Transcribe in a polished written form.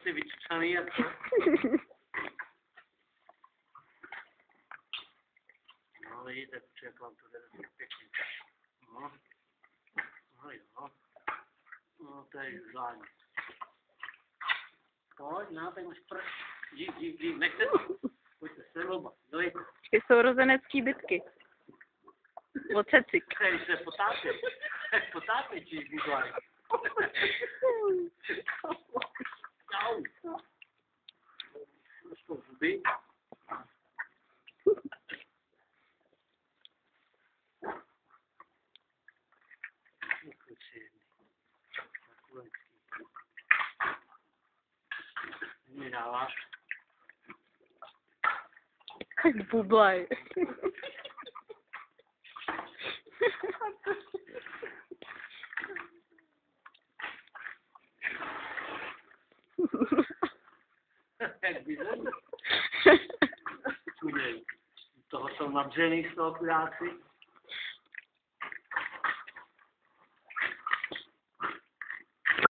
Ty vyčučaný jak to. No vidíte, jak vám to jde pěkně. No. No jo. No to je žádný. Pojď, no, tak už prd. Dík, nechte to. Pojďte se oba, dojďte. Ty sourozenecký bitky. Ocecik. Když se potápěj, či Nikolaj. Au. Trošku zuby. Mi dáváš. Tak bublaj. Jak bydlen? Toho jsou nadřený z toho chudáci.